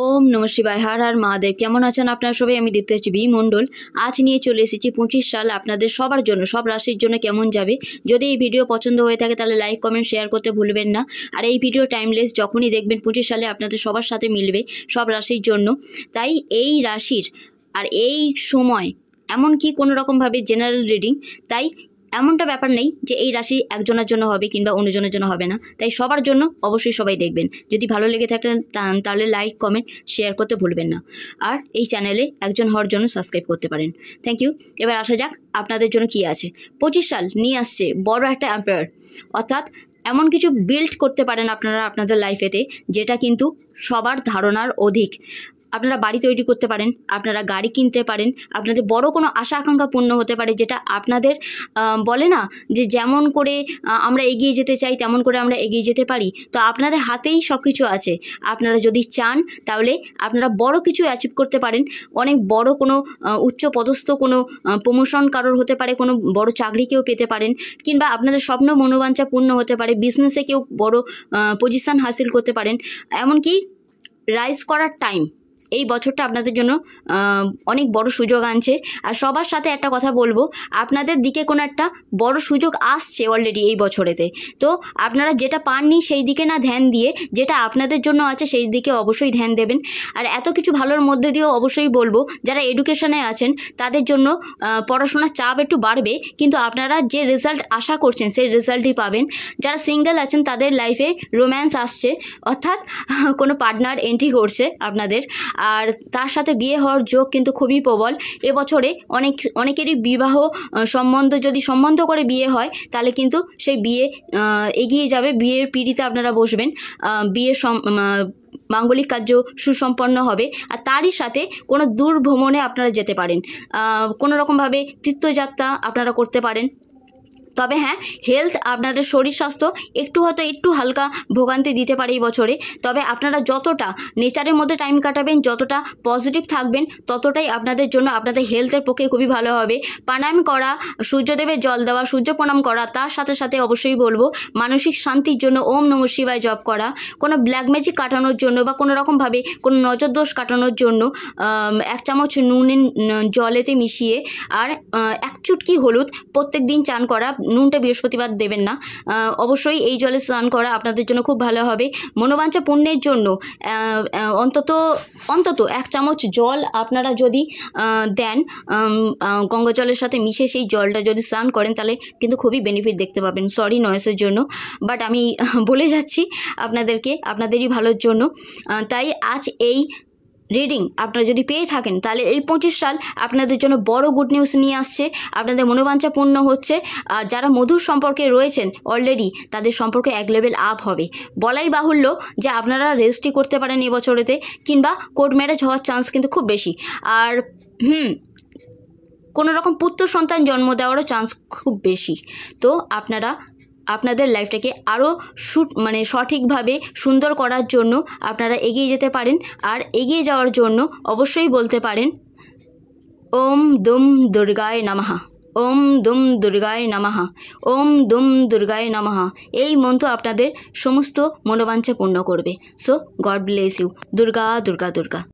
ওম নম শিবায়। হর হর মহাদেব। কেমন আছেন আপনারা সবাই? আমি দীপ্তি বি মণ্ডল আজ নিয়ে চলে এসেছি 25 সাল আপনাদের সবার জন্য, সব রাশির জন্য কেমন যাবে। যদি এই ভিডিও পছন্দ হয়ে থাকে তাহলে লাইক কমেন্ট শেয়ার করতে ভুলবেন না। আর এই ভিডিও টাইমলেস, যখনই দেখবেন 25 সালে আপনাদের সবার সাথে মিলবে সব রাশির জন্য। তাই এই রাশির আর এই সময় এমনকি কোনো রকমভাবে জেনারেল রিডিং, তাই এমনটা ব্যাপার নেই যে এই রাশি একজনের জন্য হবে কিংবা অন্যজনের জন্য হবে না। তাই সবার জন্য অবশ্যই সবাই দেখবেন। যদি ভালো লেগে থাকে তাহলে লাইক কমেন্ট শেয়ার করতে ভুলবেন না। আর এই চ্যানেলে একজন হওয়ার জন্য সাবস্ক্রাইব করতে পারেন। Thank you. এবার আসা যাক আপনাদের জন্য কি আছে। 25 সাল নিয়ে আসছে বড় একটা এম্পায়ার, অর্থাৎ এমন কিছু বিল্ড করতে পারেন আপনারা আপনাদের লাইফেতে যেটা কিন্তু সবার ধারণার অধিক। আপনারা বাড়ি তৈরি করতে পারেন, আপনারা গাড়ি কিনতে পারেন, আপনাদের বড় কোনো আশা আকাঙ্ক্ষা পূর্ণ হতে পারে, যেটা আপনাদের বলে না যে যেমন করে আমরা এগিয়ে যেতে চাই তেমন করে আমরা এগিয়ে যেতে পারি। তো আপনাদের হাতেই সব কিছু আছে। আপনারা যদি চান তাহলে আপনারা বড় কিছু অ্যাচিভ করতে পারেন। অনেক বড় কোনো উচ্চ পদস্থ কোনো প্রমোশন কারোর হতে পারে, কোনো বড় চাকরি কেউ পেতে পারেন, কিংবা আপনাদের স্বপ্ন মনোবাঞ্ছা পূর্ণ হতে পারে, বিজনেসে কেউ বড় পজিশন হাসিল করতে পারেন। এমনকি রাইজ করার টাইম এই বছরটা আপনাদের জন্য অনেক বড় সুযোগ আনছে। আর সবার সাথে একটা কথা বলবো, আপনাদের দিকে কোনো একটা বড় সুযোগ আসছে অলরেডি এই বছরেতে। তো আপনারা যেটা পাননি সেই দিকে না ধ্যান দিয়ে যেটা আপনাদের জন্য আছে সেই দিকে অবশ্যই ধ্যান দেবেন। আর এত কিছু ভালোর মধ্যে দিয়েও অবশ্যই বলবো, যারা এডুকেশনে আছেন তাদের জন্য পড়াশোনার চাপ একটু বাড়বে, কিন্তু আপনারা যে রেজাল্ট আশা করছেন সেই রেজাল্টই পাবেন। যারা সিঙ্গেল আছেন তাদের লাইফে রোম্যান্স আসছে, অর্থাৎ কোনো পার্টনার এন্ট্রি করছে আপনাদের, আর তার সাথে বিয়ে হওয়ার যোগ কিন্তু খুবই প্রবল। এবছরে অনেকেরই বিবাহ যদি সম্বন্ধ করে বিয়ে হয় তাহলে কিন্তু সেই বিয়ে এগিয়ে যাবে, বিয়ের পিঁড়িতে আপনারা বসবেন, বিয়ের মাঙ্গলিক কার্য সুসম্পন্ন হবে। আর তারই সাথে কোনো দূর ভ্রমণে আপনারা যেতে পারেন, কোনো রকমভাবে তীর্থযাত্রা আপনারা করতে পারেন। তবে হ্যাঁ, হেলথ আপনাদের শরীর স্বাস্থ্য একটু হালকা ভোগান্তি দিতে পারে এই বছরে। তবে আপনারা যতটা নেচারের মধ্যে টাইম কাটাবেন, যতটা পজিটিভ থাকবেন, ততটাই আপনাদের জন্য আপনাদের হেলথের পক্ষে খুবই ভালো হবে। প্রাণায়াম করা, সূর্যদেবের জল দেওয়া, সূর্য প্রণাম করা, তার সাথে সাথে অবশ্যই বলবো মানসিক শান্তির জন্য ওম নম শিবায় জপ করা, কোনো ব্ল্যাক ম্যাজিক কাটানোর জন্য বা কোনো রকমভাবে কোনো নজর দোষ কাটানোর জন্য 1 চামচ নুনের জলেতে মিশিয়ে আর 1 চুটকি হলুদ প্রত্যেক দিন চান করা। নুনটা বৃহস্পতিবার দেবেন না, অবশ্যই এই জলে স্নান করা আপনাদের জন্য খুব ভালো হবে। মনোবাঞ্ছা পূর্ণের জন্য অন্তত 1 চামচ জল আপনারা যদি দেন গঙ্গা জলের সাথে মিশে, সেই জলটা যদি স্নান করেন তাহলে কিন্তু খুবই বেনিফিট দেখতে পাবেন। সরি নয়েসের জন্য, বাট আমি বলে যাচ্ছি আপনাদেরকে, আপনাদেরই ভালোর জন্য। তাই আজ এই রিডিং আপনারা যদি পেয়ে থাকেন তাহলে এই 25 সাল আপনাদের জন্য বড় গুড নিউজ নিয়ে আসছে। আপনাদের মনোবাঞ্ছা পূর্ণ হচ্ছে। আর যারা মধুর সম্পর্কে রয়েছেন অলরেডি, তাদের সম্পর্কে 1 লেভেল আপ হবে। বলাই বাহুল্য যে আপনারা রেজিস্ট্রি করতে পারেন এবছরেতে, কিংবা কোর্ট ম্যারেজ হওয়ার চান্স কিন্তু খুব বেশি। আর কোনো রকম পুত্র সন্তান জন্ম দেওয়ারও চান্স খুব বেশি। তো আপনারা আপনাদের লাইফটাকে আরও সঠিকভাবে সুন্দর করার জন্য আপনারা এগিয়ে যেতে পারেন। আর এগিয়ে যাওয়ার জন্য অবশ্যই বলতে পারেন ওম দুম দুর্গায় নমঃ, ওম দুম দুর্গায় নমঃ, ওম দুম দুর্গায় নমঃ। এই মন্ত্র আপনাদের সমস্ত মনোবাঞ্ছা পূর্ণ করবে। So God bless you. Durga Durga Durga.